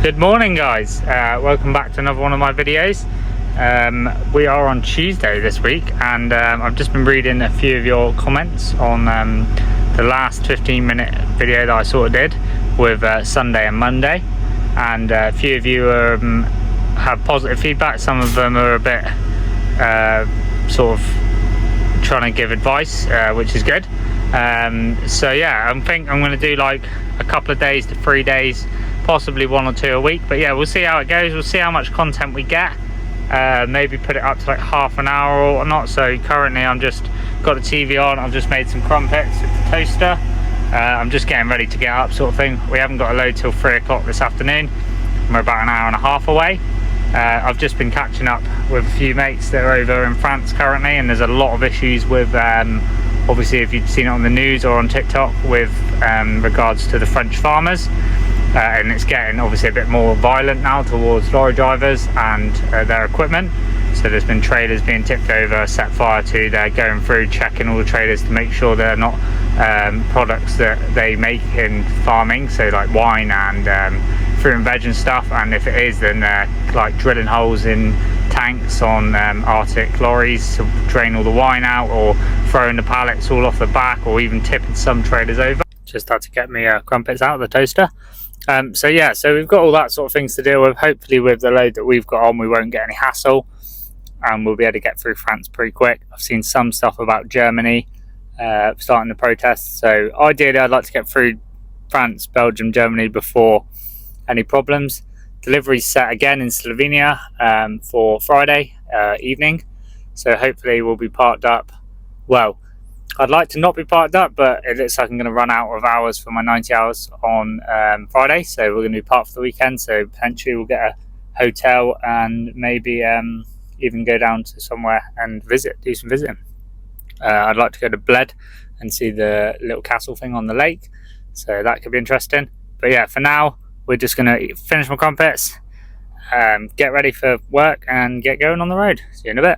Good morning, guys. Welcome back to another one of my videos. We are on Tuesday this week, and I've just been reading a few of your comments on the last 15-minute video that I sort of did with Sunday and Monday, and a few of you have positive feedback. Some of them are a bit sort of trying to give advice, which is good. So yeah, I think I'm going to do like a couple of days to 3 days, possibly 1 or 2 a week, but yeah, we'll see how it goes. We'll see how much content we get. Maybe put it up to like half an hour or not. So currently I'm just got the TV on. I've just made some crumpets with the toaster. I'm just getting ready to get up, sort of thing. We haven't got a load till 3 o'clock this afternoon. We're about an hour and a half away. I've just been catching up with a few mates that are over in France currently, and there's a lot of issues with obviously, if you've seen it on the news or on TikTok, with regards to the French farmers. And it's getting obviously a bit more violent now towards lorry drivers and their equipment. So there's been trailers being tipped over, set fire to. They're going through, checking all the trailers to make sure they're not products that they make in farming, so like wine and fruit and veg and stuff. And if it is, then they're like drilling holes in tanks on Arctic lorries to drain all the wine out, or throwing the pallets all off the back, or even tipping some trailers over. Just had to get me crumpets out of the toaster. So yeah, so we've got all that sort of things to deal with. Hopefully with the load that we've got on, we won't get any hassle, and we'll be able to get through France pretty quick. I've seen some stuff about Germany starting the protests, so ideally I'd like to get through France, Belgium, Germany before any problems. Delivery's set again in Slovenia for Friday evening, so hopefully we'll be parked up. Well, I'd like to not be parked up, but it looks like I'm going to run out of hours for my 90 hours on Friday, so we're going to be parked for the weekend. So potentially we'll get a hotel and maybe even go down to somewhere and do some visiting. I'd like to go to Bled and see the little castle thing on the lake, so that could be interesting. But yeah, for now we're just going to finish my crumpets, get ready for work, and get going on the road. See you in a bit.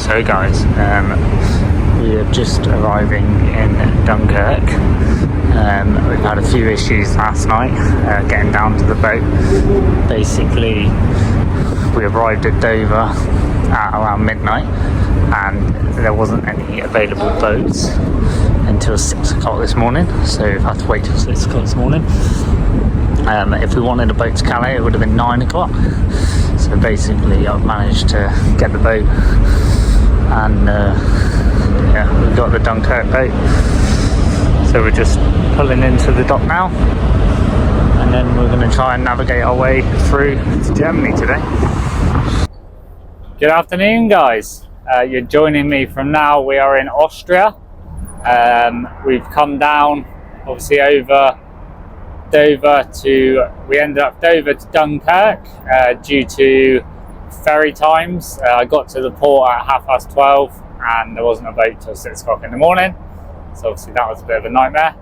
So guys, we are just arriving in Dunkirk. We've had a few issues last night getting down to the boat. Basically, we arrived at Dover at around midnight, and there wasn't any available boats until 6 o'clock this morning, so we've had to wait till 6 o'clock this morning. If we wanted a boat to Calais, it would have been 9 o'clock. So basically I've managed to get the boat, and yeah, we've got the Dunkirk boat, so we're just pulling into the dock now, and then we're going to try and navigate our way through to Germany today. Good afternoon, guys. You're joining me from now. We are in Austria. We've come down obviously over Dover we ended up Dover to Dunkirk due to ferry times. I got to the port at 12:30, and there wasn't a boat till 6 o'clock in the morning, so obviously that was a bit of a nightmare.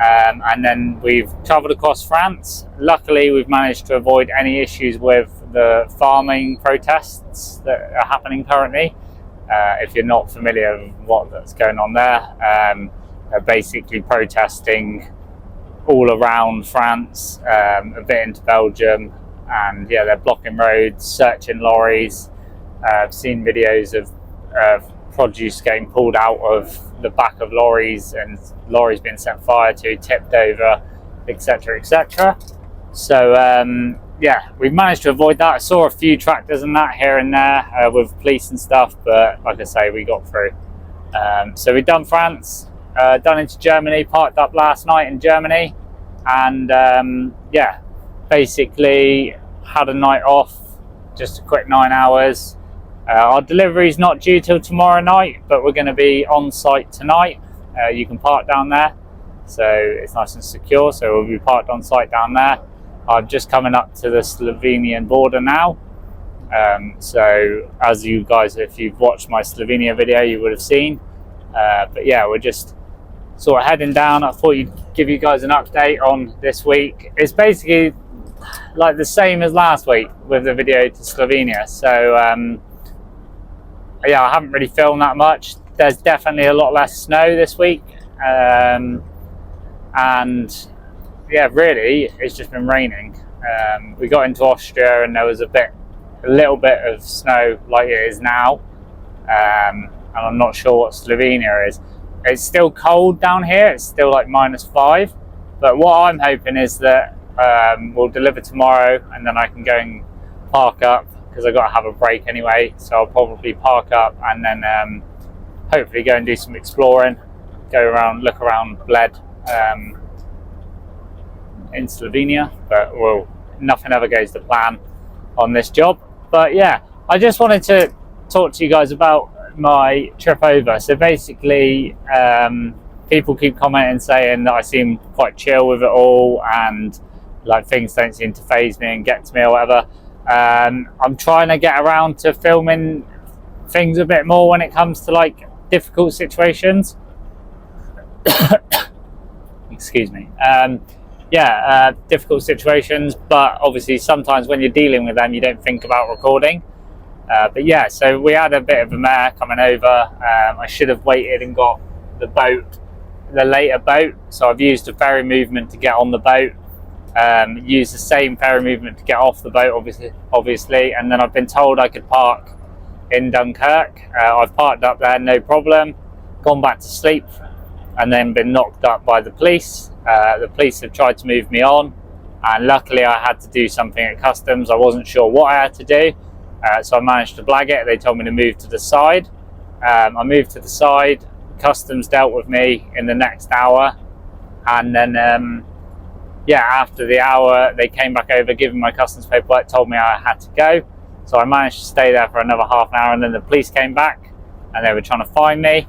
And then we've travelled across France. Luckily we've managed to avoid any issues with the farming protests that are happening currently. If you're not familiar with what's going on there, they're basically protesting all around France, a bit into Belgium, and yeah, they're blocking roads, searching lorries. I've seen videos of produce getting pulled out of the back of lorries, and lorries being set fire to, tipped over, etc, etc. So yeah, we've managed to avoid that. I saw a few tractors and that here and there with police and stuff, but like I say, we got through. So we've done France, done into Germany, parked up last night in Germany, and yeah, basically had a night off, just a quick 9 hours. Our delivery is not due till tomorrow night, but we're going to be on site tonight. You can park down there, so it's nice and secure, so we'll be parked on site down there. I'm just coming up to the Slovenian border now, so as you guys, if you've watched my Slovenia video, you would have seen. But yeah, we're just sort of heading down. I thought you'd give you guys an update on this week. It's basically like the same as last week with the video to Slovenia. So yeah, I haven't really filmed that much. There's definitely a lot less snow this week, and yeah, really, it's just been raining. We got into Austria and there was a little bit of snow like it is now, and I'm not sure what Slovenia is. It's still cold down here. It's still like -5, but what I'm hoping is that we'll deliver tomorrow, and then I can go and park up because I've got to have a break anyway. So I'll probably park up and then hopefully go and do some exploring, go around, look around Bled in Slovenia. But well, nothing ever goes to plan on this job. But yeah, I just wanted to talk to you guys about my trip over. So basically, people keep commenting saying that I seem quite chill with it all, and like things don't seem to faze me and get to me or whatever. I'm trying to get around to filming things a bit more when it comes to like difficult situations. Excuse me. Difficult situations, but obviously sometimes when you're dealing with them you don't think about recording. But yeah, so we had a bit of a mare coming over. I should have waited and got the later boat, so I've used a ferry movement to get on the boat, used the same ferry movement to get off the boat obviously, and then I've been told I could park in Dunkirk. I've parked up there, no problem, gone back to sleep, and then been knocked up by the police. The police have tried to move me on, and luckily I had to do something at customs. I wasn't sure what I had to do, so I managed to blag it. They told me to move to the side. I moved to the side. Customs dealt with me in the next hour, and then after the hour they came back over, given my customs paperwork, told me I had to go. So I managed to stay there for another half an hour, and then the police came back and they were trying to find me.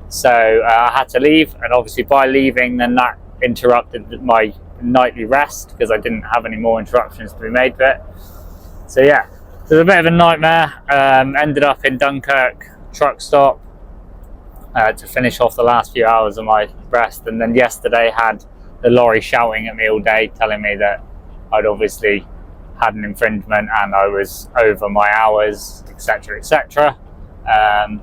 So I had to leave, and obviously by leaving, then that interrupted my nightly rest because I didn't have any more interruptions to be made for it. So yeah, it was a bit of a nightmare. Ended up in Dunkirk truck stop to finish off the last few hours of my rest, and then yesterday had the lorry shouting at me all day, telling me that I'd obviously had an infringement and I was over my hours, etc, etc.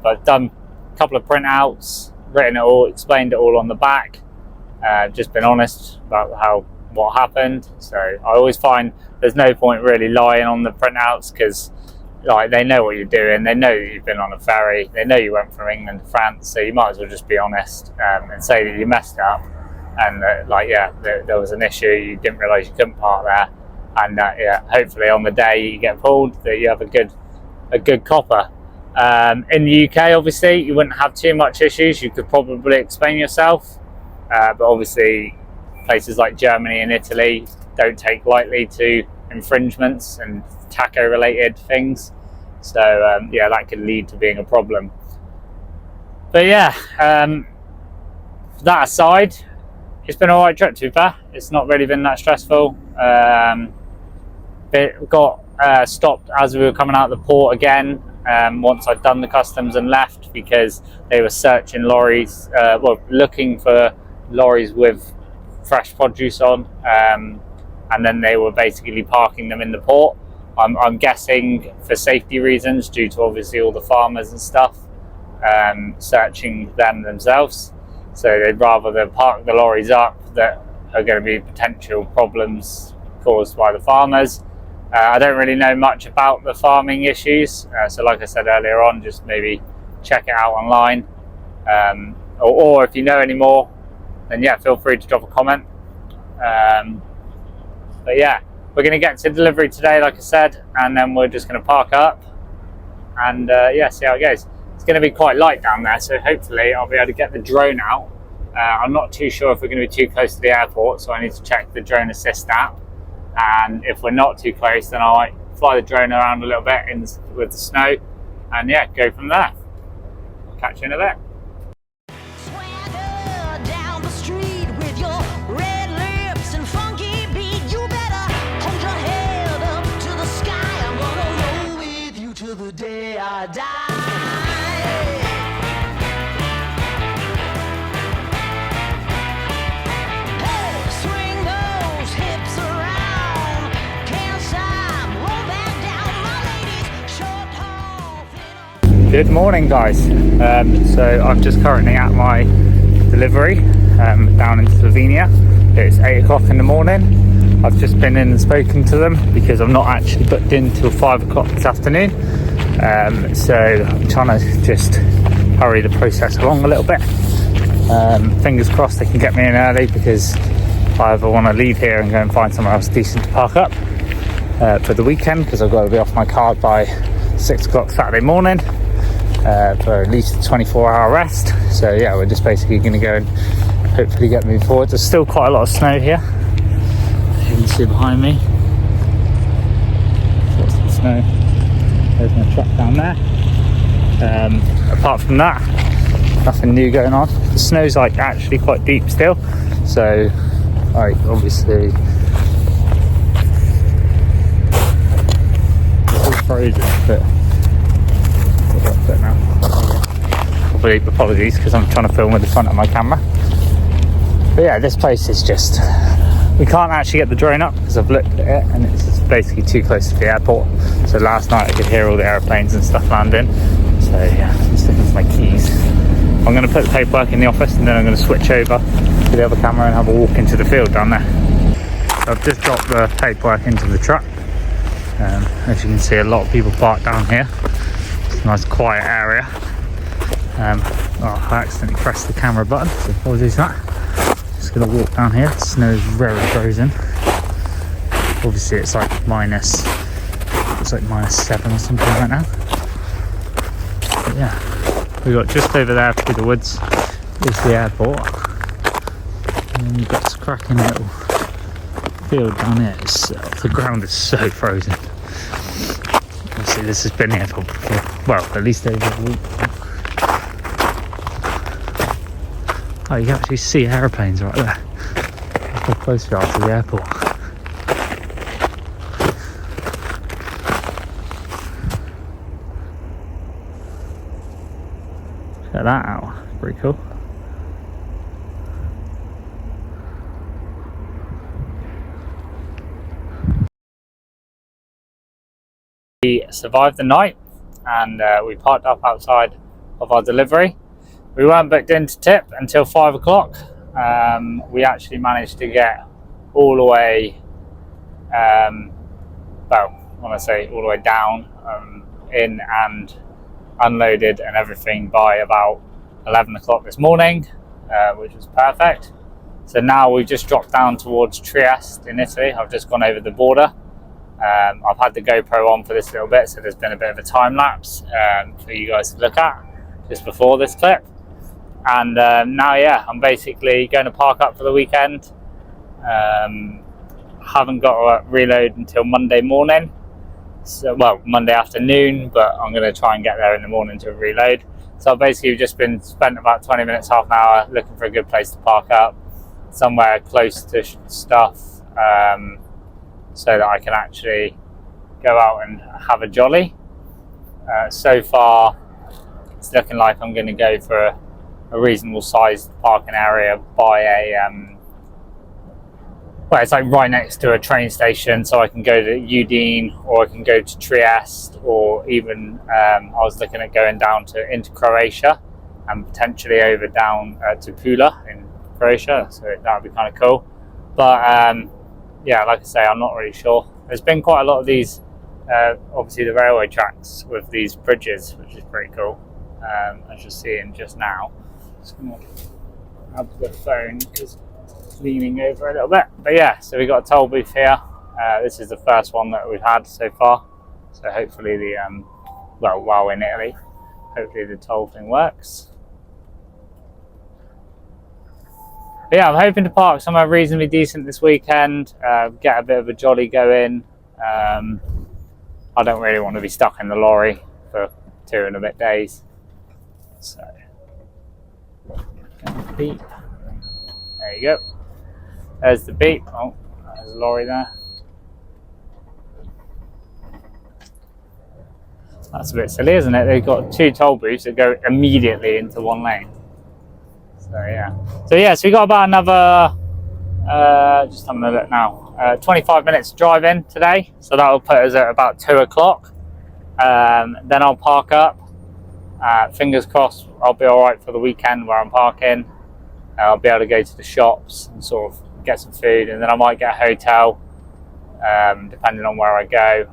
But done a couple of printouts, written it all, explained it all on the back, just been honest about what happened. So I always find there's no point really lying on the printouts, because like they know what you're doing, they know that you've been on a ferry, they know you went from England to France, so you might as well just be honest and say that you messed up, and there was an issue, you didn't realise you couldn't park there, and hopefully on the day you get pulled that you have a good copper. In the UK obviously you wouldn't have too much issues, you could probably explain yourself, but obviously places like Germany and Italy don't take lightly to infringements and taco related things, so that could lead to being a problem. But yeah, that aside, it's been alright trip to be fair. It's not really been that stressful. It got stopped as we were coming out of the port again, once I'd done the customs and left, because they were searching lorries, looking for lorries with fresh produce on, and then they were basically parking them in the port. I'm guessing for safety reasons, due to obviously all the farmers and stuff searching them themselves. So they'd rather than park the lorries up that are going to be potential problems caused by the farmers. I don't really know much about the farming issues, so like I said earlier on, just maybe check it out online, or if you know any more, then yeah, feel free to drop a comment. But yeah, we're going to get to delivery today, like I said, and then we're just going to park up and see how it goes. It's going to be quite light down there, so hopefully I'll be able to get the drone out. I'm not too sure if we're going to be too close to the airport, so I need to check the drone assist app, and if we're not too close, then I might fly the drone around a little bit with the snow, and yeah, go from there. Catch you in a bit. The day I die. Hey, swing those hips around. Can't stop, roll back down, my ladies, short, tall, thin. Good morning, guys. So I'm just currently at my delivery down in Slovenia. It's 8 o'clock in the morning. I've just been in and spoken to them because I'm not actually booked in till 5 o'clock this afternoon. So I'm trying to just hurry the process along a little bit. Fingers crossed they can get me in early, because I either want to leave here and go and find somewhere else decent to park up for the weekend, because I've got to be off my card by 6 o'clock Saturday morning for at least a 24-hour rest. So yeah, we're just basically going to go and hopefully get moving forward. There's still quite a lot of snow here, you can see behind me. Lots of snow. There's my truck down there. Apart from that, nothing new going on. The snow's like actually quite deep still, so like obviously it's all frozen, but now. Probably apologies because I'm trying to film with the front of my camera. But yeah, this place is just, we can't actually get the drone up because I've looked at it and it's just basically too close to the airport. So last night I could hear all the airplanes and stuff landing. So yeah, I'm just looking for my keys. I'm going to put the paperwork in the office and then I'm going to switch over to the other camera and have a walk into the field down there. So I've just dropped the paperwork into the truck. As you can see, a lot of people parked down here. It's a nice quiet area. I accidentally pressed the camera button, so apologies for that. Just going to walk down here. The snow is very frozen. Obviously it's like minus 7 or something right now. But yeah, we got just over there through the woods is the airport, and then you've got this cracking little field down here. The ground is so frozen. Obviously this has been here for, well, at least over a week. Oh, you can actually see aeroplanes right there. Look how close we are to the airport. Check that out, pretty cool. We survived the night and we parked up outside of our delivery. We weren't booked in to tip until 5 o'clock. We actually managed to get all the way, well, when I say all the way down, in and unloaded and everything by about 11 o'clock this morning, which was perfect. So now we've just dropped down towards Trieste in Italy. I've just gone over the border. I've had the GoPro on for this little bit, so there's been a bit of a time lapse for you guys to look at just before this clip. And now, yeah, I'm basically going to park up for the weekend. Haven't got to reload until Monday morning. So, well, Monday afternoon, but I'm going to try and get there in the morning to reload. So I've basically just been spent about 20 minutes, half an hour looking for a good place to park up, somewhere close to stuff, so that I can actually go out and have a jolly. So far, it's looking like I'm going to go for a reasonable sized parking area by a well, it's like right next to a train station, so I can go to Udine or I can go to Trieste, or even I was looking at going down into Croatia and potentially over down to Pula in Croatia, so that would be kind of cool. But yeah, like I say, I'm not really sure. There's been quite a lot of these obviously the railway tracks with these bridges, which is pretty cool, as you're seeing just now. Just gonna grab the phone because it's leaning over a little bit. But yeah, so we got a toll booth here. This is the first one that we've had so far. So hopefully the well, while in Italy, hopefully the toll thing works. But yeah, I'm hoping to park somewhere reasonably decent this weekend. Get a bit of a jolly going. I don't really want to be stuck in the lorry for 2 and a bit days. So beep. There you go. There's the beep. Oh, there's a lorry there. That's a bit silly, isn't it? They've got 2 toll booths that go immediately into one lane. So yeah. So we got about another, just having a look now, 25 minutes driving today. So that will put us at about 2 o'clock. Then I'll park up. Fingers crossed I'll be alright for the weekend where I'm parking. I'll be able to go to the shops and sort of get some food, and then I might get a hotel, depending on where I go.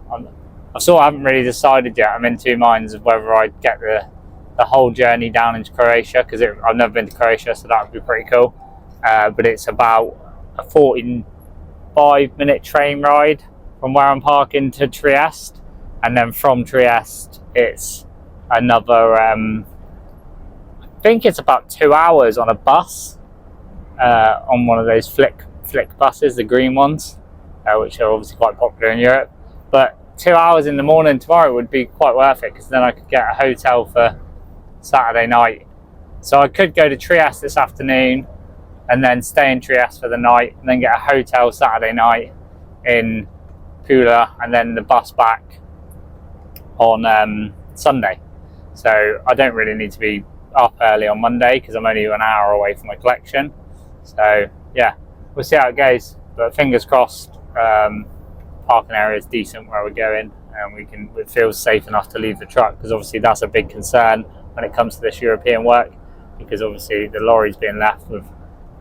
I sort of haven't really decided yet. I'm in two minds of whether I'd get the whole journey down into Croatia, because I've never been to Croatia, so that would be pretty cool. But it's about a 45-minute train ride from where I'm parking to Trieste, and then from Trieste it's another I think it's about 2 hours on a bus, on one of those flick buses, the green ones, which are obviously quite popular in Europe. But 2 hours in the morning tomorrow would be quite worth it, because then I could get a hotel for Saturday night. So I could go to Trieste this afternoon and then stay in Trieste for the night, and then get a hotel Saturday night in Pula, and then the bus back on Sunday. So I don't really need to be up early on Monday, because I'm only an hour away from my collection. So yeah, we'll see how it goes, but fingers crossed. Parking area is decent where we're going, and it feels safe enough to leave the truck, because obviously that's a big concern when it comes to this European work, because obviously the lorry's being left with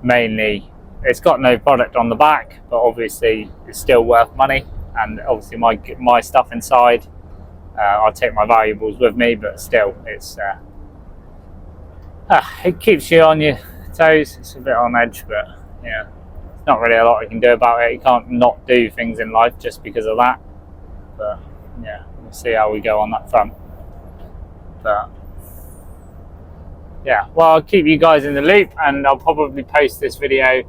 mainly, it's got no product on the back, but obviously it's still worth money, and obviously my stuff inside, I'll take my valuables with me, but still it's it keeps you on your toes. It's a bit on edge, but yeah, there's not really a lot you can do about it. You can't not do things in life just because of that. But yeah, we'll see how we go on that front. But yeah, well, I'll keep you guys in the loop, and I'll probably post this video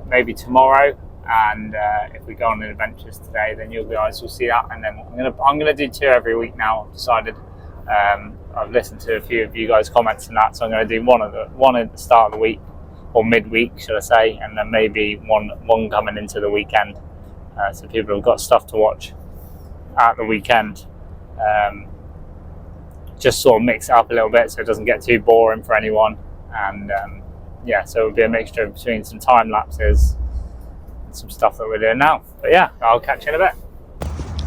maybe tomorrow. And if we go on adventures today, then you guys will see that. And then I'm gonna do 2 every week now. I've decided. I've listened to a few of you guys' comments and that, so I'm going to do one at the start of the week, or midweek, should I say, and then maybe one coming into the weekend, so people have got stuff to watch at the weekend. Just sort of mix it up a little bit so it doesn't get too boring for anyone. And yeah, so it'll be a mixture between some time lapses and some stuff that we're doing now. But yeah, I'll catch you in a bit.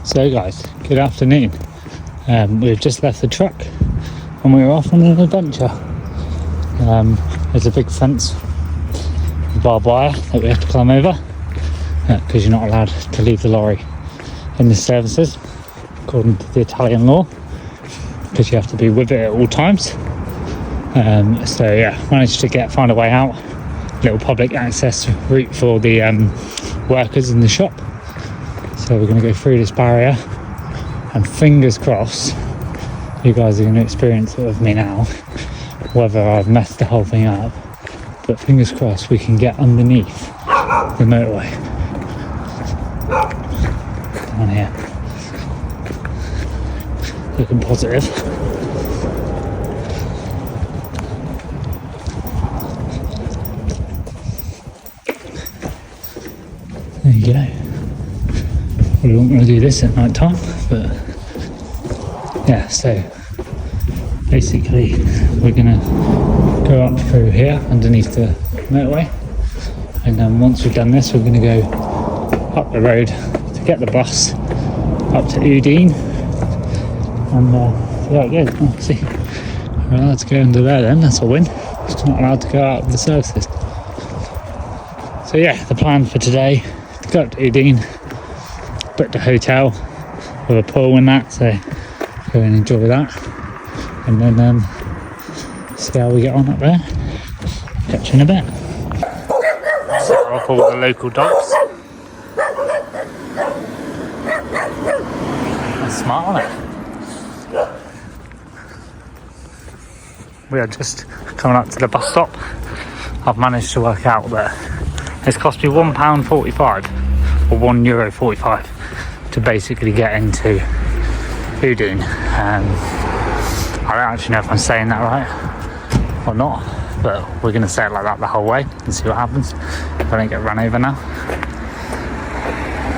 So guys, good afternoon. We've just left the truck and we're off on an adventure. There's a big fence with barbed wire that we have to climb over, because you're not allowed to leave the lorry in the services according to the Italian law, because you have to be with it at all times. So yeah, managed to find a way out, little public access route for the workers in the shop. So we're going to go through this barrier, and fingers crossed you guys are going to experience it with me now, whether I've messed the whole thing up, but fingers crossed we can get underneath the motorway down here. Looking positive. There you go. We won't want to do this at night time, but yeah, so basically we're gonna go up through here underneath the motorway, and then once we've done this, we're gonna go up the road to get the bus up to Udine, and see how it goes. Oh, see, we're allowed to go under there then, that's a win. Just not allowed to go out of the services. So yeah, the plan for today, to go up to Udine, booked a hotel with a pool and that, so go and enjoy that, and then see how we get on up there. Catch you in a bit. Set off all the local dogs. That's smart, isn't it? We are just coming up to the bus stop. I've managed to work out that it's cost me £1.45 or €1.45 to basically get into Udine. I don't actually know if I'm saying that right or not, but we're going to say it like that the whole way and see what happens if I don't get run over now.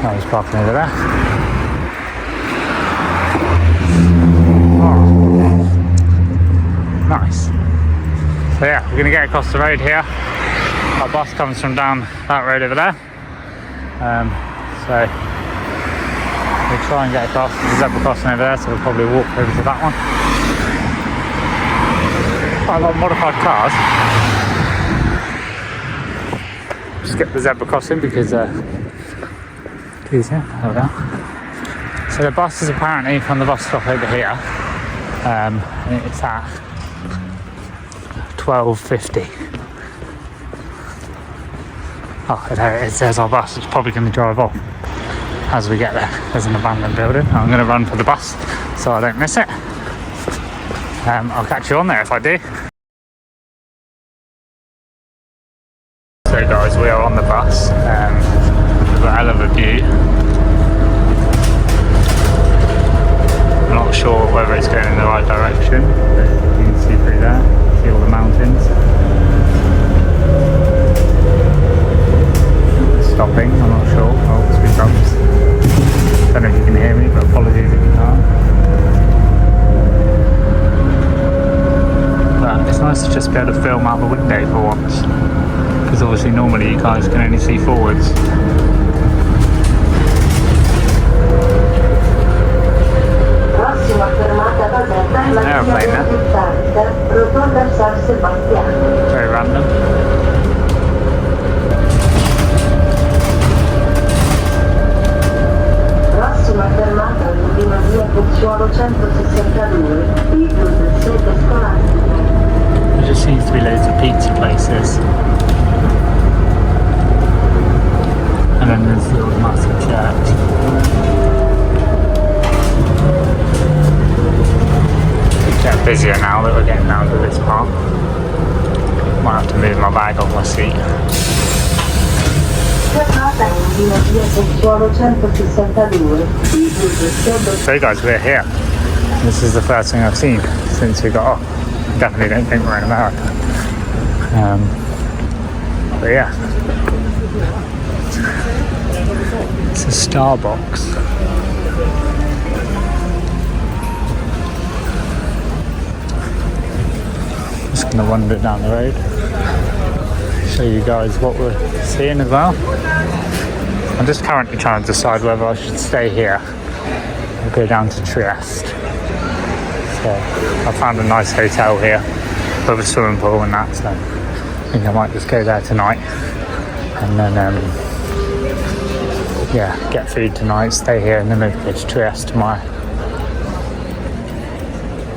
I was parking over there. Oh, nice. So yeah, we're going to get across the road here. Our bus comes from down that road over there. So we'll try and get across. There's a zebra crossing over there, so we'll probably walk over to that one. quite a lot of modified cars. Skip the zebra crossing because there we go. So the bus is apparently from the bus stop over here, and it's at 12:50. Oh, there it is, there's our bus. It's probably going to drive off as we get there. There's an abandoned building. I'm going to run for the bus so I don't miss it. I'll catch you on there if I do. So guys, we are on the bus. We've got a hell of a view. I'm not sure whether it's going in the right direction, but you can see through there, see all the mountains. Stopping, I'm not sure. Oh, speed bumps. Don't know if you can hear me, but apologies if you can't. But it's nice to just be able to film out the window for once, because obviously normally you guys can only see forwards. Aeroplane there. Very random. Prossima fermata Udine via Cathedral 162, sede scolastica. There just seems to be loads of pizza places. And then there's the old massive church. It's getting busier now that we're getting down to this part. Might have to move my bag off my seat. Fermata Udine via Cathedral 162, sede. So guys, we're here. This is the first thing I've seen since we got off. Definitely don't think we're in America. But yeah. It's a Starbucks. Just gonna wander down the road. Show you guys what we're seeing as well. I'm just currently trying to decide whether I should stay here or go down to Trieste. So I found a nice hotel here with a swimming pool and that, so I think I might just go there tonight and then yeah, get food tonight, stay here, and then maybe go to Trieste tomorrow.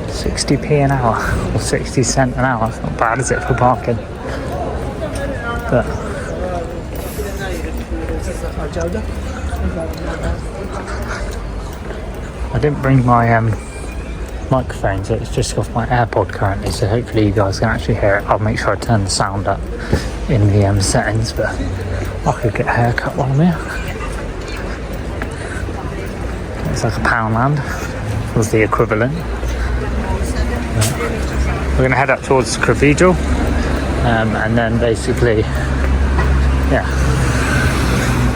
60p an hour or 60 cents an hour. It's not bad, is it, for parking? But I didn't bring my microphone, so it's just off my AirPod currently, so hopefully you guys can actually hear it. I'll make sure I turn the sound up in the settings, but I could get a haircut while I'm here. It's like a Poundland was the equivalent. We're going to head up towards the Cathedral, and then basically, yeah,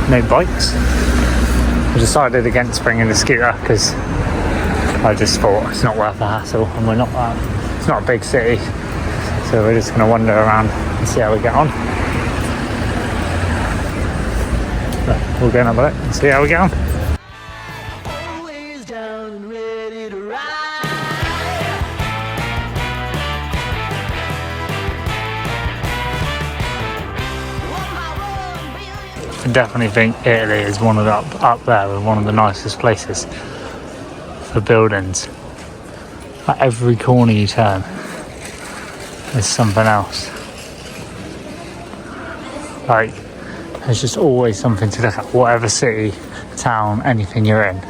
no bikes. I decided against bringing the scooter because I just thought it's not worth the hassle, and we're not it's not a big city, so we're just going to wander around and see how we get on. So we'll go and have a look and see how we get on. Always down and ready to ride. I definitely think Italy is one of the up there with one of the nicest places for buildings. At every corner you turn, there's something else. Like, there's just always something to look at, whatever city, town, anything you're in.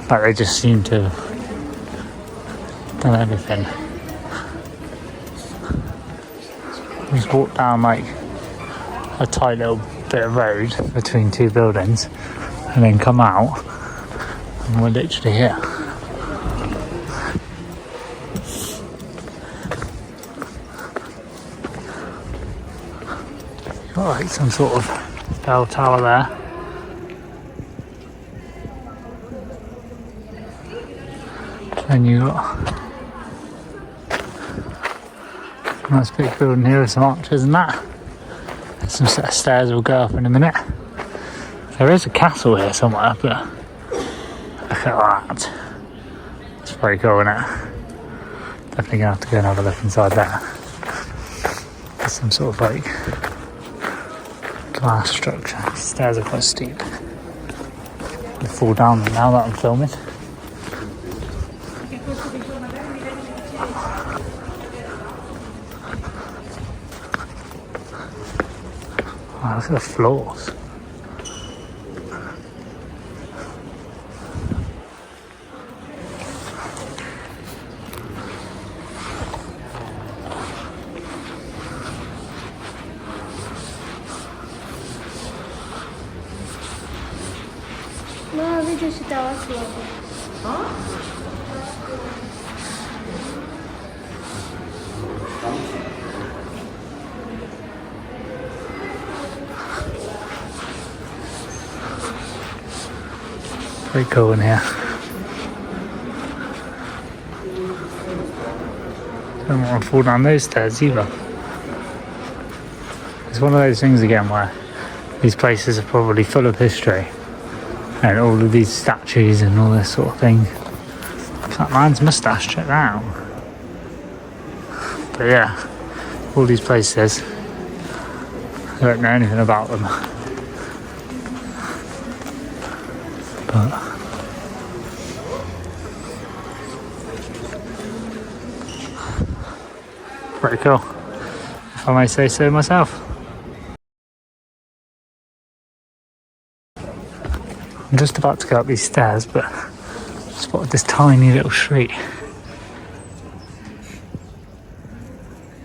Like, they just seem to have done everything. Just walk down like a tight little bit of road between two buildings and then come out and we're literally here. Got like some sort of bell tower there. And you got a nice big building here with some arches and that. Some set of stairs will go up in a minute. There is a castle here somewhere, but look at that. It's very cool, isn't it? Definitely gonna have to go and have a look inside there. There's some sort of like glass structure. Stairs are quite steep. They fall down now that I'm filming. Wow, look at the floors. Mama, widzę się dała słowo. Pretty cool in here. Don't want to fall down those stairs either. It's one of those things again where these places are probably full of history and all of these statues and all this sort of thing. That man's moustache, check that out. But yeah, all these places, I don't know anything about them. But pretty cool, if I may say so myself. I'm just about to go up these stairs, but I spotted this tiny little street.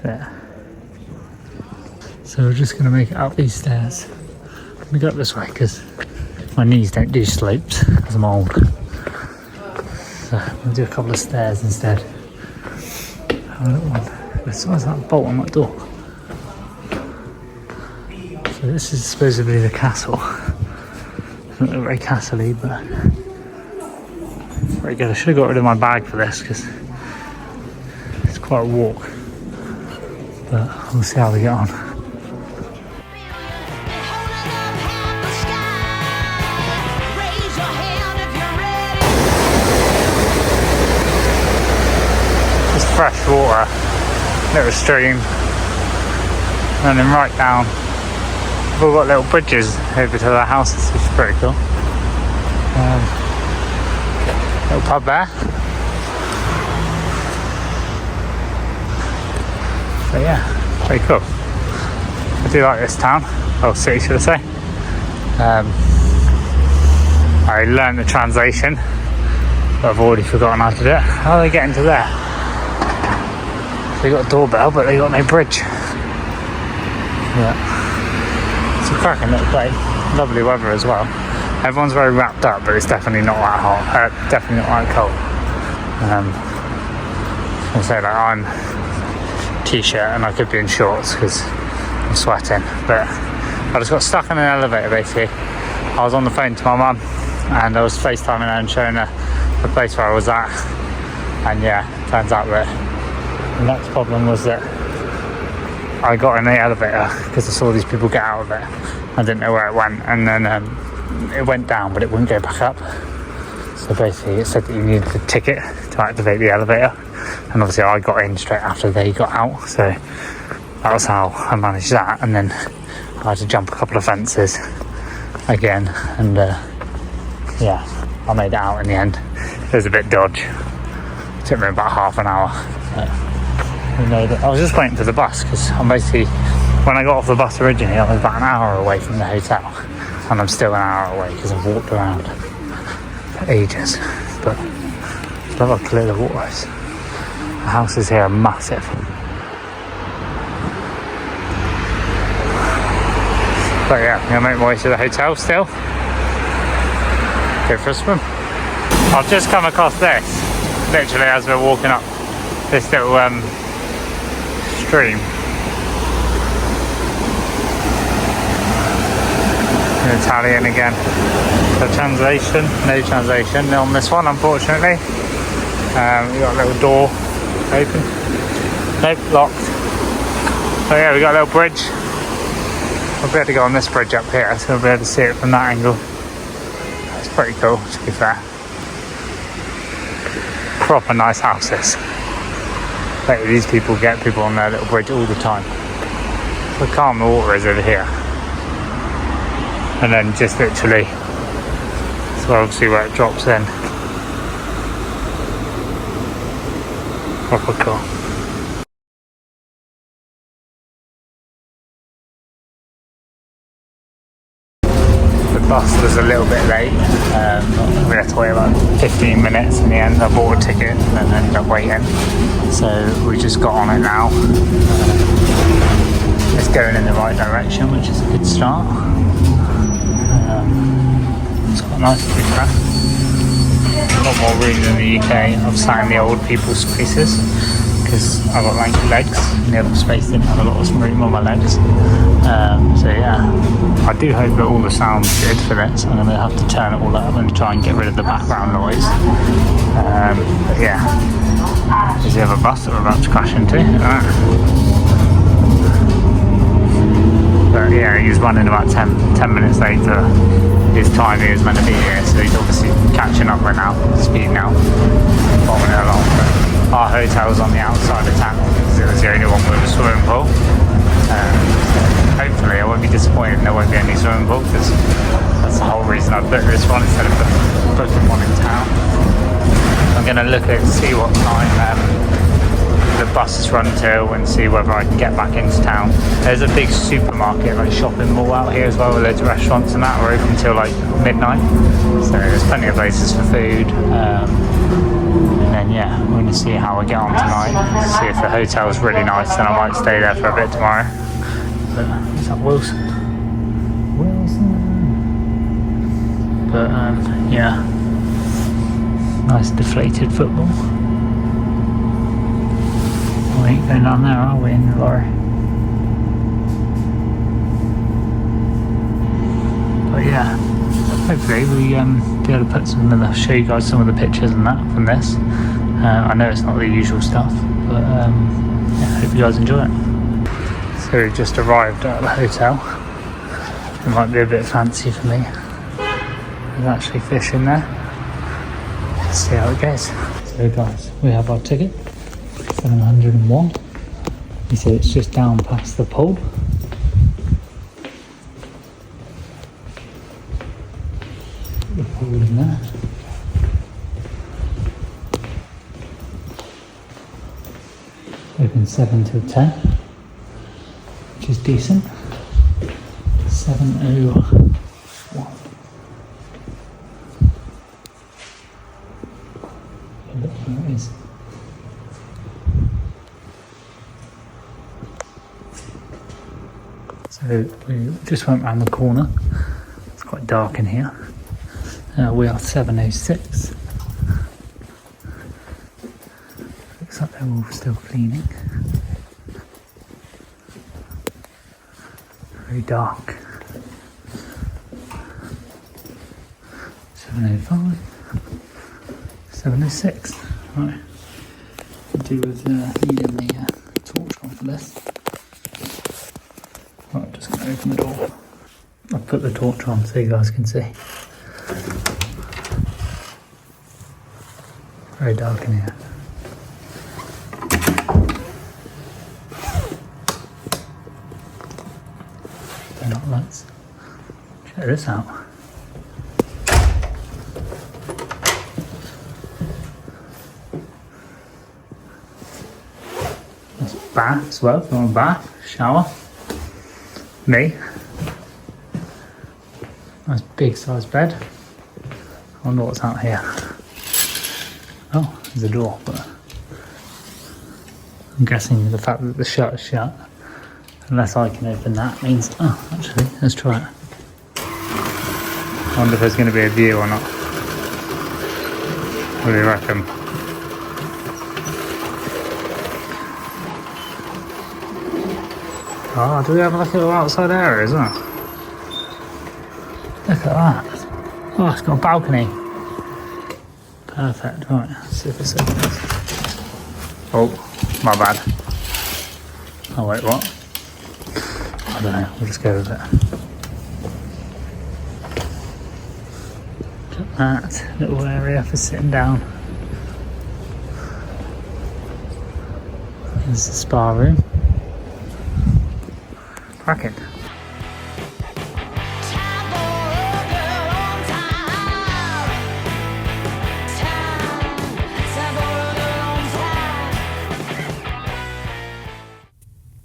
There. So we're just going to make it up these stairs. Let me go up this way because my knees don't do slopes because I'm old. So we'll do a couple of stairs instead. Have a little one. What's that bolt on that door? So this is supposedly the castle. Doesn't look very castle-y, but very good. I should have got rid of my bag for this because it's quite a walk. But we'll see how we get on. Just fresh water, little stream, and then right down. We've all got little bridges over to the houses, which is pretty cool. Little pub there. So yeah, pretty cool. I do like this town, or city should I say. I learned the translation, but I've already forgotten how to do it. How do they get into there? They got a doorbell, but they got no bridge. Yeah. It's a cracking little place. Lovely weather as well. Everyone's very wrapped up, but it's definitely not that hot. Definitely not that cold. I'll say like I'm t-shirt and I could be in shorts because I'm sweating. But I just got stuck in an elevator basically. I was on the phone to my mum and I was FaceTiming her and showing her the place where I was at. And yeah, turns out that the next problem was that I got in the elevator because I saw these people get out of it. I didn't know where it went, and then it went down, but it wouldn't go back up. So basically, it said that you needed a ticket to activate the elevator, and obviously I got in straight after they got out. So that was how I managed that, and then I had to jump a couple of fences again, and yeah, I made it out in the end. It was a bit dodgy. It took me about half an hour. I was just waiting for the bus because I'm basically, when I got off the bus originally, I was about an hour away from the hotel, and I'm still an hour away because I've walked around for ages. But I love how clear the water is. The houses here are massive. But yeah, I'm gonna make my way to the hotel still. Go for a swim. I've just come across this, literally as we're walking up this little stream. In Italian again. So translation, no translation on this one, unfortunately. We got a little door open. Nope, locked. So yeah, we got a little bridge. We'll be able to go on this bridge up here, so we'll be able to see it from that angle. It's pretty cool, to be fair. Proper nice houses. But these people get people on their little bridge all the time. Look how calm the water is over here. And then just literally, so obviously where it drops in. Proper cool. The bus was a little bit late. We had to wait about 15 minutes in the end. I bought a ticket and then ended up waiting. So we just got on it now. It's going in the right direction, which is a good start. It's quite nice to be fair. A lot more room than the UK. I've sat in the old people's spaces because I've got lanky legs and the other space didn't have a lot of room on my legs. So yeah, I do hope that all the sound's good for this. I'm going to have to turn it all up and try and get rid of the background noise. But yeah, there's the other bus that we're about to crash into. But yeah, he was running about 10 minutes later his time he was meant to be here, so he's obviously catching up right now, speeding out, bombing it along. But our hotel's on the outside of town because it was the only one with a swimming pool. Hopefully I won't be disappointed and there won't be any swimming pool, because that's the whole reason I booked this one instead of booking one in town. I'm going to look at see what time the buses run till and see whether I can get back into town. There's a big supermarket, like shopping mall out here as well, with loads of restaurants and that are open till like midnight. So there's plenty of places for food. And then yeah, we're going to see how I get on tonight. See if the hotel's really nice, then I might stay there for a bit tomorrow. But is that Wilson? But yeah, nice deflated football. We ain't going down there, are we, in the lorry? But yeah, hopefully we be able to put show you guys some of the pictures and that from this. I know it's not the usual stuff, but yeah, I hope you guys enjoy it. So we've just arrived at the hotel. It might be a bit fancy for me. There's actually fish in there. Let's see how it goes. So guys, we have our ticket. 701. He said it's just down past the pole. The pool in there. Open 7 till 10, which is decent. 7:01. Look where it is. So we just went round the corner. It's quite dark in here. We are 7:06. Looks like they're all still cleaning. Very dark. 7:05. 7:06. Right. Could do with needing the torch on for this. I'm just going to open the door. I'll put the torch on so you guys can see. Very dark in here. Turn up lights. Check this out. That's a bath as well, if you want a bath, shower. Me. Nice big size bed. I wonder what's out here. Oh, there's a door, but I'm guessing the fact that the shut is shut, unless I can open that, means, oh, actually, let's try it. I wonder if there's going to be a view or not. What do you reckon? Oh, do we have like a little outside area as well? Look at that. Oh, it's got a balcony. Perfect. Right, let's see if it's open. Oh, my bad. Oh, wait, what? I don't know. We'll just go with it. Look at that little area for sitting down. There's the spa room. Cracking.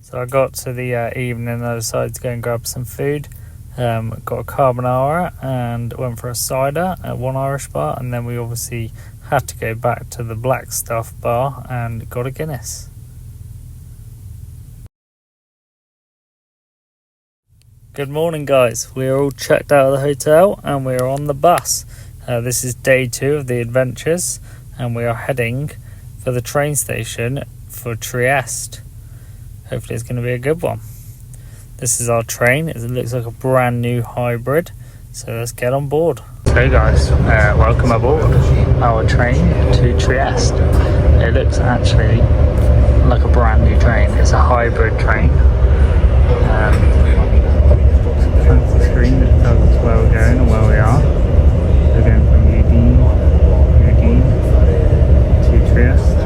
So I got to the evening and I decided to go and grab some food. Got a carbonara and went for a cider at one Irish bar, and then we obviously had to go back to the Black Stuff bar and got a Guinness. Good morning guys, we are all checked out of the hotel and we are on the bus. This is day 2 of the adventures and we are heading for the train station for Trieste. Hopefully it's going to be a good one. This is our train. It looks like a brand new hybrid. So let's get on board. So guys, welcome aboard our train to Trieste. It looks actually like a brand new train. It's a hybrid train. Fancy screen that tells us where we're going and where we are. We're going from Udine to Trieste.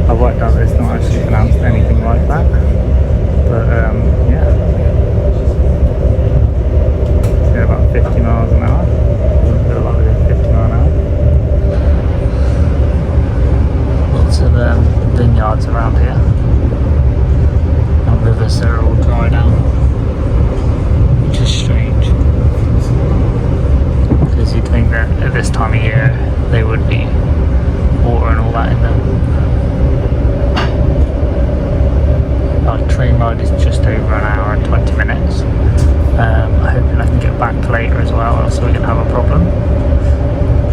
I've worked out that it's not actually pronounced anything like that, but yeah, it's about 50 miles an hour. Doesn't feel like we're 50 miles an hour. Lots of vineyards around here, and rivers that are all dried out, which is strange, because you'd think that at this time of year they would be water and all that in them. Our train ride is just over an hour and 20 minutes. I'm hoping I can get back later as well, else we're going to have a problem.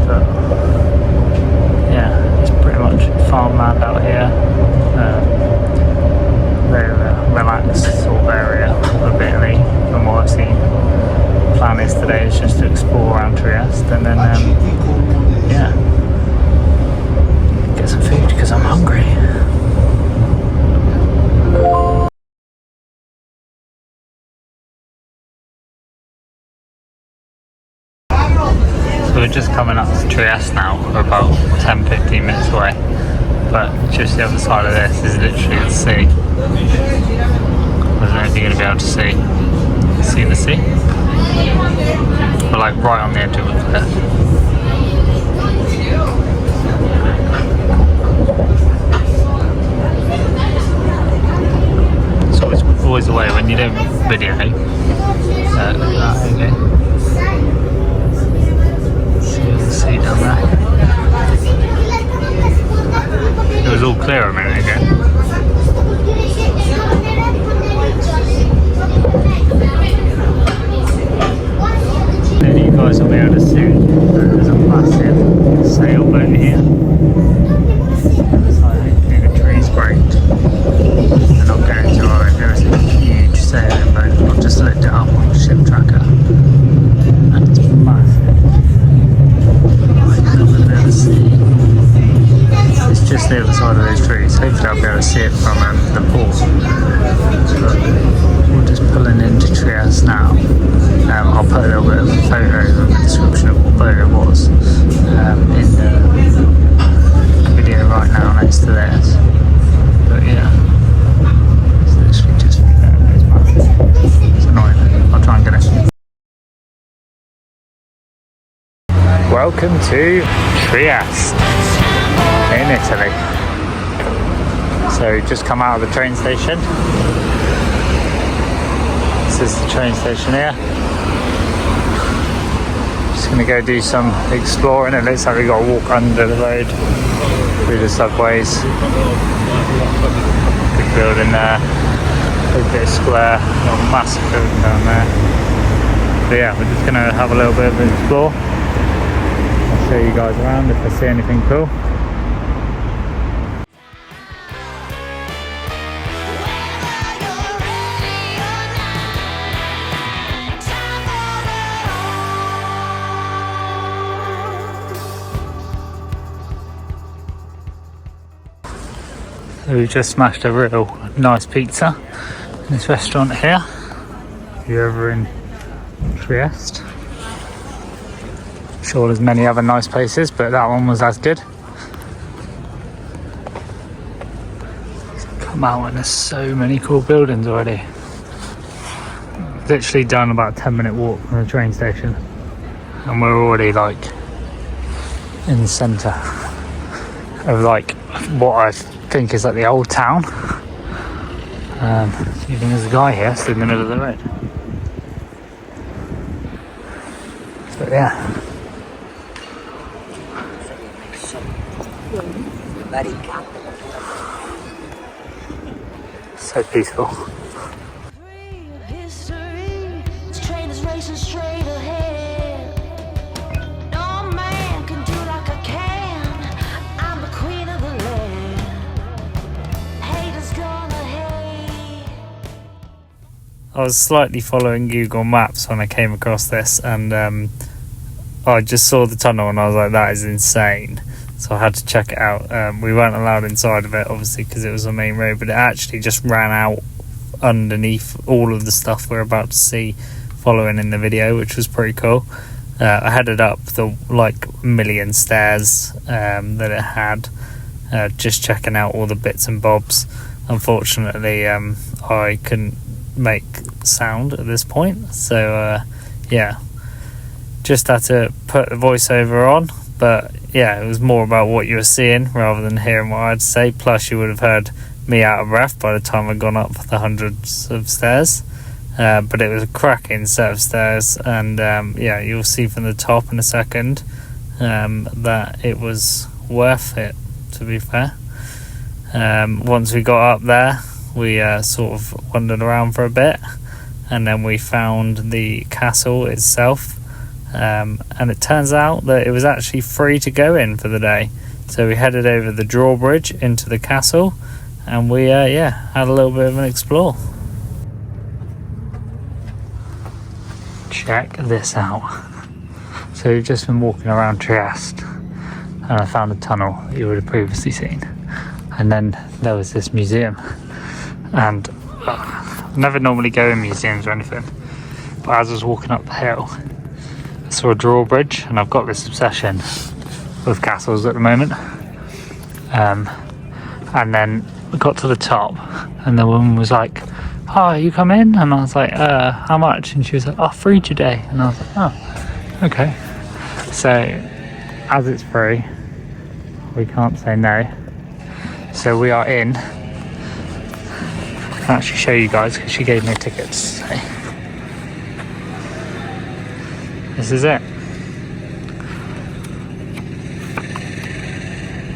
But yeah, it's pretty much farmland out here. Very relaxed sort of area of Italy from what I've seen. The plan is today is just to explore around Trieste and then yeah, get some food because I'm hungry. So we're just coming up to Trieste now. We're about 10-15 minutes away, but just the other side of this is literally the sea. I don't know if you're going to be able to see the sea. We're like right on the edge of a cliff. It's always the way when you don't video. Look at that, okay. See down there. It was all clear a minute ago. Then you guys will be able to see there's a massive sailboat here. So hopefully the trees break. They're not going to, are they? There is a huge sailing boat. I've just looked it up on the ship tracker. And it's massive. It's just the other side of those trees. Hopefully I'll be able to see it from the port. But we're just pulling into Trieste now. I'll put a little bit of a photo of the description of what boat it was in the video right now next to this. But yeah, it's literally just it's annoying. I'll try and get it. Welcome to Trieste in Italy. So just come out of the train station. This is the train station here. Just gonna go do some exploring. It looks like we got to walk under the road through the subways. Big building there, big bit of square, got a massive building down there. But yeah, we're just gonna have a little bit of an explore. I'll show you guys around if I see anything cool. So we just smashed a real nice pizza in this restaurant here. If you're ever in Trieste. I'm sure there's many other nice places, but that one was as good. So come mountain. There's so many cool buildings already. Literally done about a 10-minute walk from the train station, and we're already like in the centre of like what I think is like the old town. Even there's a guy here stood in the middle of the road. But yeah. So peaceful. History, this train is racing straight ahead. No man can do like I can. I'm the queen of the land. Haters gonna hate. I was slightly following Google Maps when I came across this, and I just saw the tunnel and I was like, that is insane. So I had to check it out. We weren't allowed inside of it, obviously, because it was a main road, but it actually just ran out underneath all of the stuff we're about to see following in the video, which was pretty cool. I headed up the like million stairs that it had, just checking out all the bits and bobs. Unfortunately, I couldn't make sound at this point, so yeah, just had to put the voiceover on. But yeah, it was more about what you were seeing rather than hearing what I had to say. Plus you would have heard me out of breath by the time I'd gone up the hundreds of stairs. But it was a cracking set of stairs, and yeah, you'll see from the top in a second that it was worth it, to be fair. Once we got up there, we sort of wandered around for a bit, and then we found the castle itself. And it turns out that it was actually free to go in for the day. So we headed over the drawbridge into the castle, and we yeah, had a little bit of an explore. Check this out. So we've just been walking around Trieste, and I found a tunnel that you would have previously seen, and then there was this museum. And I never normally go in museums or anything, but as I was walking up the hill, I saw a drawbridge, and I've got this obsession with castles at the moment. And then we got to the top, and the woman was like, "Oh, you come in?" And I was like, "How much?" And she was like, "Oh, free today." And I was like, "Oh, okay." So as it's free, we can't say no. So we are in. I can actually show you guys because she gave me a ticket. So this is it.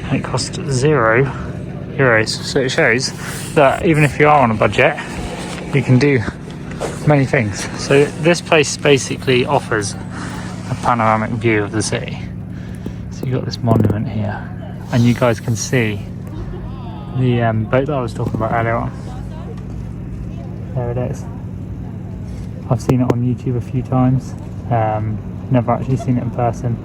And it cost €0. So it shows that even if you are on a budget, you can do many things. So this place basically offers a panoramic view of the city. So you've got this monument here, and you guys can see the boat that I was talking about earlier on. There it is. I've seen it on YouTube a few times. Never actually seen it in person.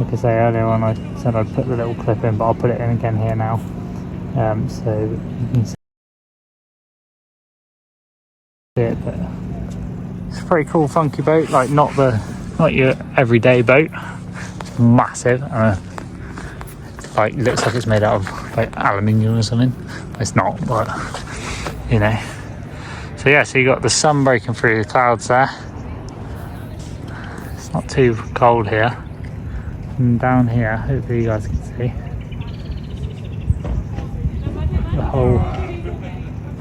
Like I say, earlier on I said I'd put the little clip in, but I'll put it in again here now. So you can see it. But it's a pretty cool, funky boat. Like not your everyday boat. It's massive. Like looks like it's made out of like aluminium or something. It's not, but you know. So yeah, so you got the sun breaking through the clouds there. It's not too cold here. And down here, hopefully you guys can see the whole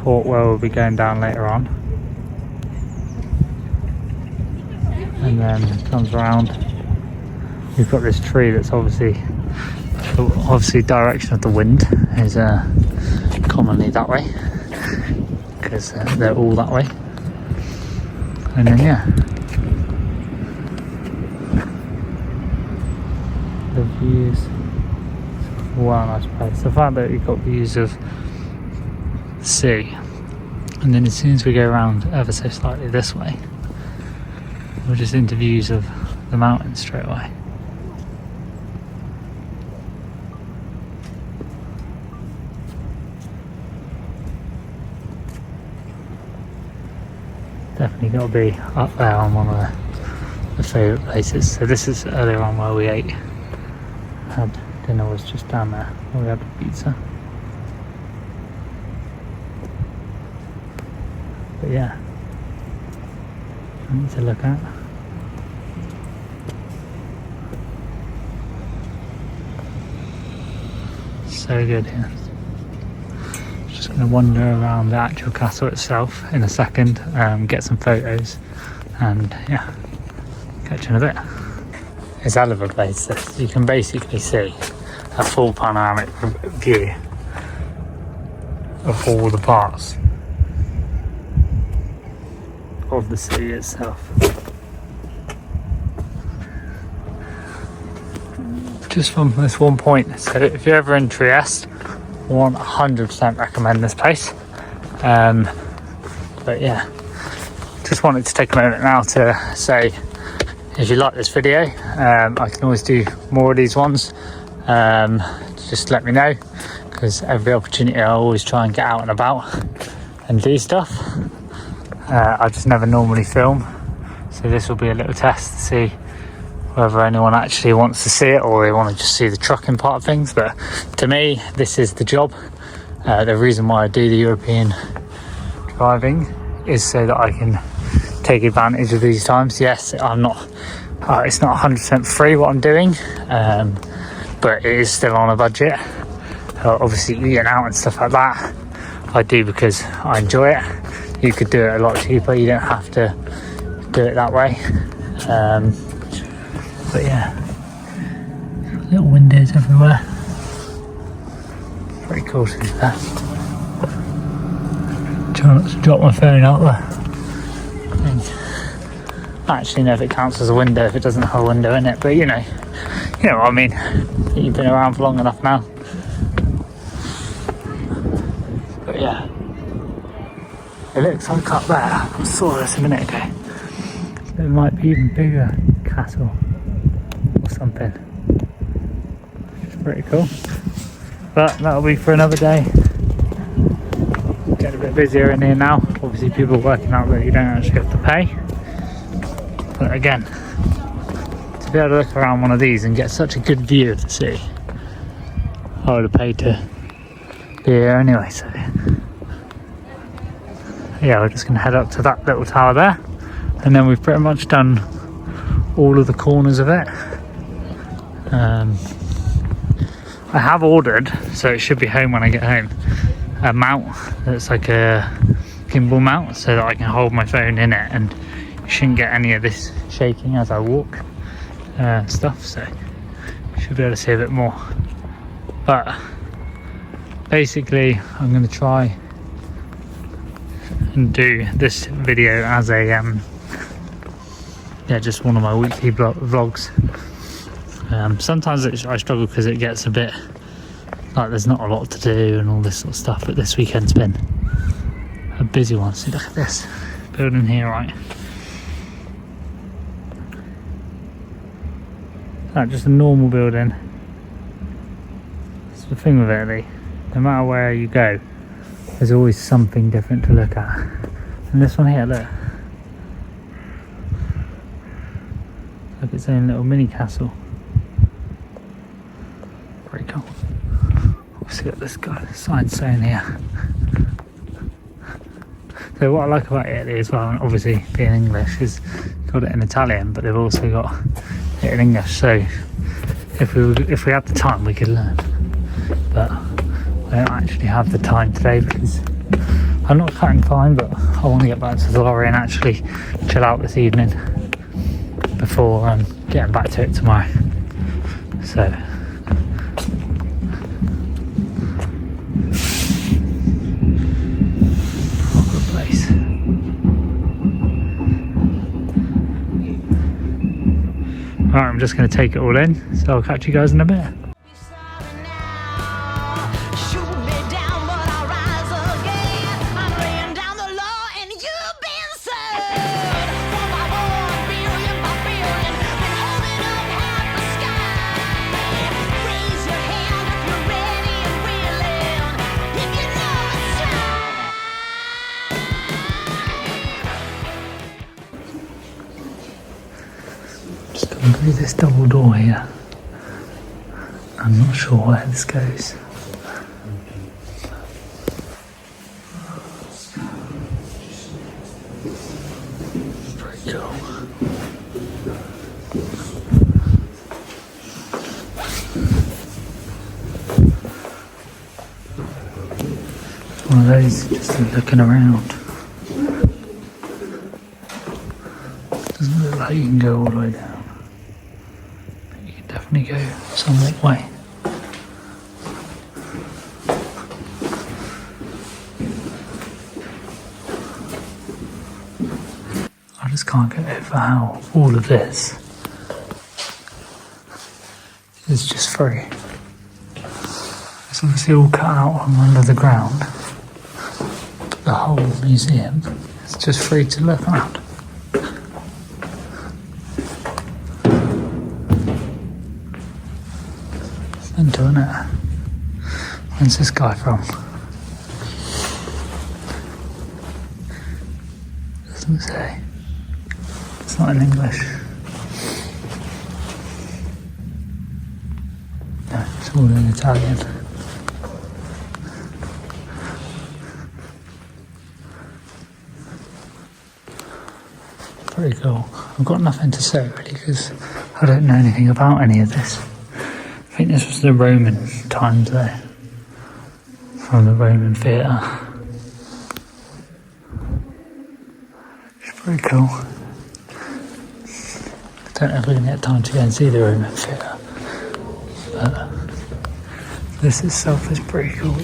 port where we'll be going down later on. And then it comes around. We've got this tree that's obviously direction of the wind is commonly that way, because they're all that way. And then yeah, the views, well, nice place. The fact that you've got views of the sea, and then as soon as we go around ever so slightly this way, we're just into views of the mountains straight away. Definitely got to be up there on one of the favourite places. So this is earlier on where we ate. Had dinner was just down there where we had the pizza. But yeah, something to look at. So good here. Just going to wander around the actual castle itself in a second, get some photos, and yeah, catch you in a bit. It's a hell of a place this. You can basically see a full panoramic view of all the parts of the city itself. Just from this one point. So if you're ever in Trieste, 100% recommend this place. But yeah, just wanted to take a moment now to say, if you like this video, I can always do more of these ones. Just let me know, because every opportunity I always try and get out and about and do stuff. I just never normally film, so this will be a little test to see whether anyone actually wants to see it or they want to just see the trucking part of things. But to me, this is the job. The reason why I do the European driving is so that I can take advantage of these times. Yes, I'm not it's not 100% free what I'm doing, but it is still on a budget. Obviously eating out and stuff like that I do because I enjoy it. You could do it a lot cheaper, you don't have to do it that way. But yeah, little windows everywhere. Pretty cool to do that. Try not to drop my phone out there. I actually know if it counts as a window if it doesn't have a window in it, but you know what I mean. You've been around for long enough now. But yeah, it looks like up there, I saw this a minute ago, there might be even bigger castle or something, which is pretty cool. But that'll be for another day. Getting a bit busier in here now. Obviously people are working out that you don't actually have to pay. But again, to be able to look around one of these and get such a good view of the city, I would have paid to be here anyway. So yeah, we're just going to head up to that little tower there, and then we've pretty much done all of the corners of it. I have ordered, so it should be home when I get home, a mount that's like a gimbal mount so that I can hold my phone in it and you shouldn't get any of this shaking as I walk stuff, so you should be able to see a bit more. But basically I'm going to try and do this video as a yeah, just one of my weekly vlogs. Sometimes I struggle because it gets a bit like there's not a lot to do and all this sort of stuff, but this weekend's been a busy one. See, look at this building here, right? That's just a normal building. That's the thing with Italy, no matter where you go, there's always something different to look at. And this one here, look, like its own little mini castle. Pretty cool. Obviously got this guy, sign saying here. So what I like about Italy as well, and obviously being English, is got it in Italian, but they've also got it in English. So if we had the time, we could learn. But I don't actually have the time today because I'm not cutting fine, but I want to get back to the lorry and actually chill out this evening before getting back to it tomorrow. So proper place. Alright, I'm just going to take it all in, so I'll catch you guys in a bit. Just going through this double door here. I'm not sure where this goes. one of those just looking around. Doesn't look like you can go all the way down. But you can definitely go somewhat way. I just can't get over how all of this is just free. It's obviously all cut out from under the ground. But the whole museum is just free to look around. Mental, isn't it? Where's this guy from? Doesn't say. It's not in English. No, it's all in Italian. Pretty cool. I've got nothing to say really because I don't know anything about any of this. I think this was the Roman times though, from the Roman theatre. It's pretty cool. I don't know if we're going to get time to go and see the Roman theatre, but this itself is pretty cool.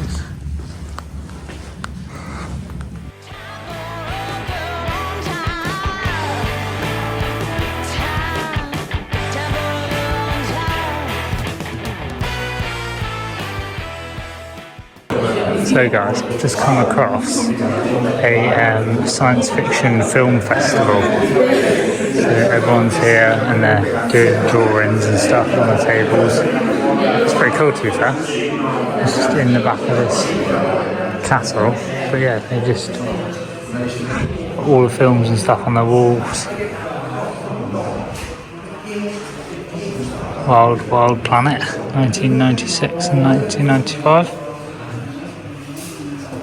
So guys, I've just come across a science fiction film festival. So everyone's here and they're doing drawings and stuff on the tables. It's pretty cool to be fair. It's just in the back of this castle. But yeah, they just put all the films and stuff on the walls. Wild Planet, 1996 and 1995.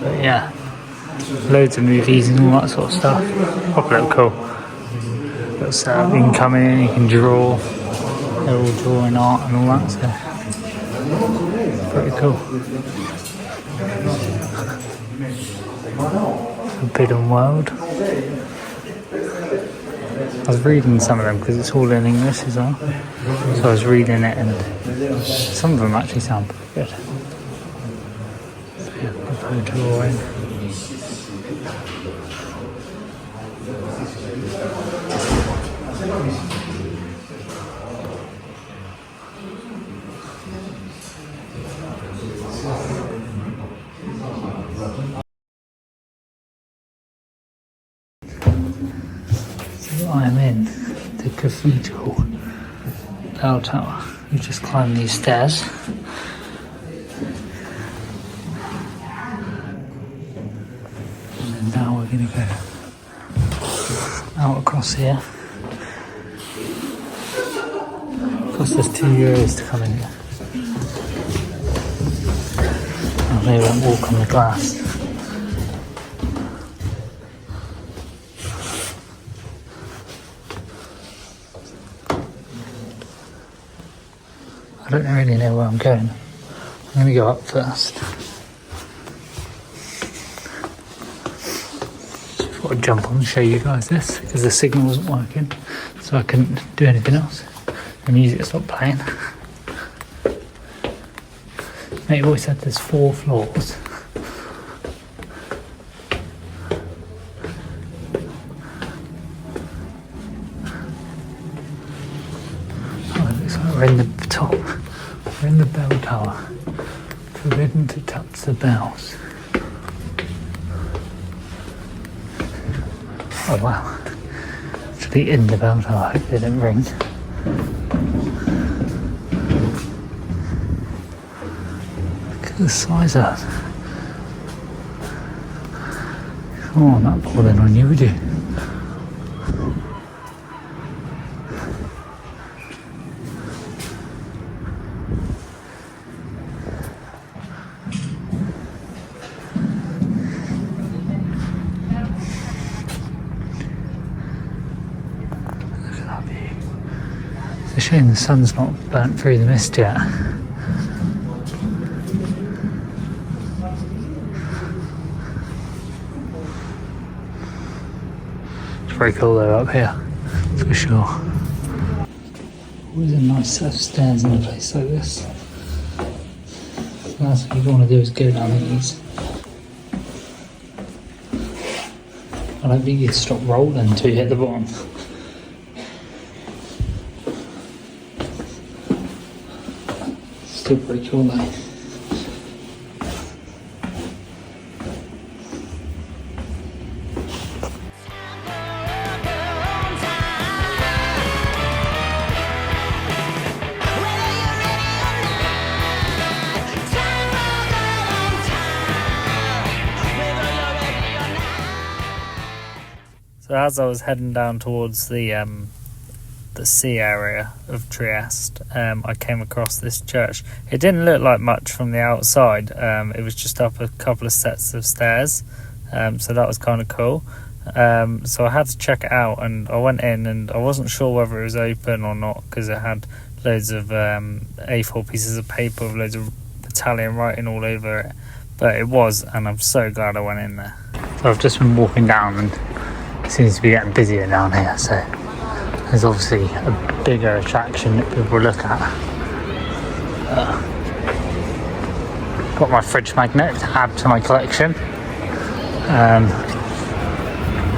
But yeah, loads of movies and all that sort of stuff. Probably look cool. But you can come in, you can draw. They're all drawing art and all that, so pretty cool. Forbidden World. I was reading some of them because it's all in English as well. So I was reading it and some of them actually sound pretty good. Drawing. So I'm in the Cathedral bell tower. We just climbed these stairs. Now we're going to go out across here. Of course there's €2 to come in here. Oh, they won't walk on the glass. I don't really know where I'm going. I'm going to go up first. I'll jump on and show you guys this because the signal wasn't working, so I couldn't do anything else. The music stopped playing. Mate always said there's 4 floors. Oh, it looks like we're in the top. We're in the bell tower. Forbidden to touch the bells. Oh wow, actually in the bell tower, I hope they didn't ring. Look at the size of it. Oh, not falling on you, would you? It's a shame the sun's not burnt through the mist yet. very cool though up here, for sure. Always a nice set of stairs in a place like this. The last thing you want to do is go down these. I don't think you stop rolling until you hit the bottom. Still pretty cool though. So as I was heading down towards the sea area of Trieste, I came across this church. It didn't look like much from the outside. It was just up a couple of sets of stairs, so that was kind of cool. So I had to check it out, and I went in, and I wasn't sure whether it was open or not because it had loads of A4 pieces of paper with loads of Italian writing all over it. But it was, and I'm so glad I went in there. So I've just been walking down, and it seems to be getting busier down here, so there's obviously a bigger attraction that people look at. Got my fridge magnet to add to my collection.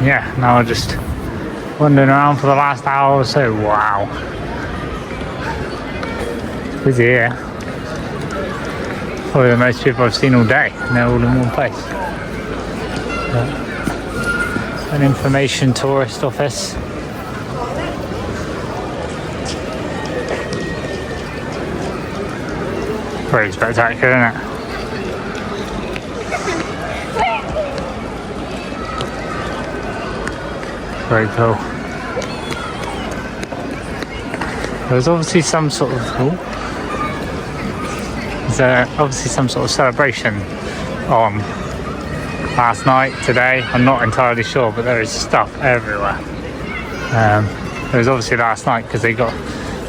Yeah, now I'm just wandering around for the last hour or so. Wow, it's busy here. Probably the most people I've seen all day, and they're all in one place. An information tourist office. Very spectacular, isn't it? Very cool. There's obviously some sort of obviously some sort of celebration on last night, today. I'm not entirely sure, but there is stuff everywhere. It was obviously last night because they got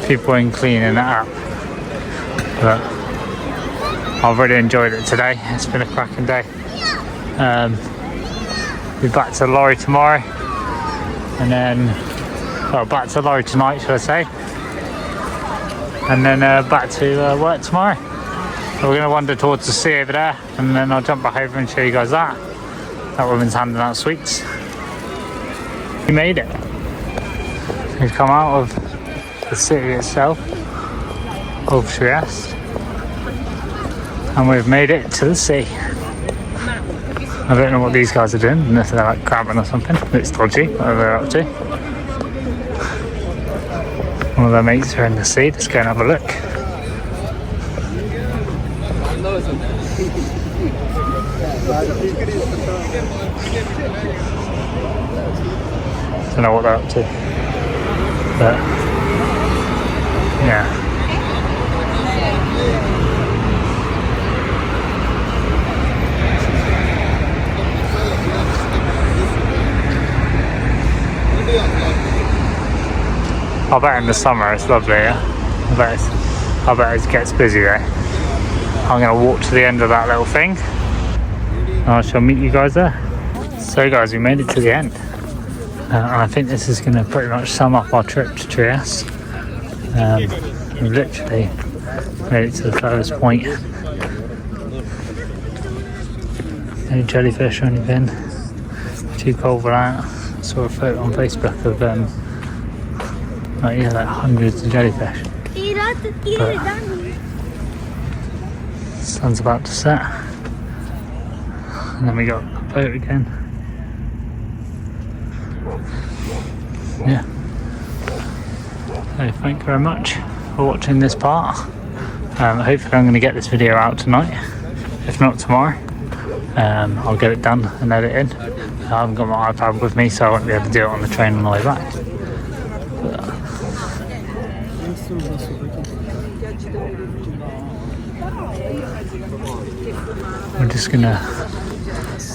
people in cleaning it up. But I've really enjoyed it today. It's been a cracking day. Be back to the lorry tomorrow, and then back to the lorry tonight, should I say, and then back to work tomorrow. So we're going to wander towards the sea over there, and then I'll jump back over and show you guys that woman's handing out sweets. We made it. We've come out of the city itself of Trieste, and we've made it to the sea. I don't know what these guys are doing, unless they're like crabbing or something. It's dodgy, whatever they're up to. One of their mates are in the sea. Let's go and have a look. Don't know what they're up to, but yeah. I bet in the summer it's lovely, yeah? I bet it gets busy there. I'm going to walk to the end of that little thing, and I shall meet you guys there. So guys, we made it to the end, and I think this is going to pretty much sum up our trip to Trieste. We literally made it to the furthest point. No jellyfish or anything, too cold for that. I saw a photo on Facebook of like hundreds of jellyfish. But sun's about to set, and then we got a boat again. Yeah. So thank you very much for watching this part. Hopefully I'm going to get this video out tonight, if not tomorrow. I'll get it done and edit in. I haven't got my iPad with me, so I won't be able to do it on the train on the way back. We're just gonna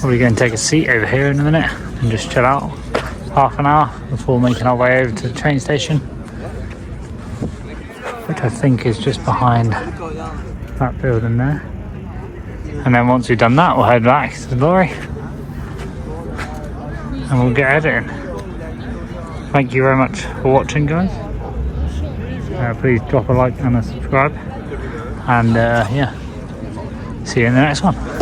probably go and take a seat over here in a minute and just chill out half an hour before making our way over to the train station, which I think is just behind that building there. And then once we've done that, we'll head back to the lorry and we'll get editing. thank you very much for watching, guys. Please drop a like and a subscribe, and yeah, see you in the next one.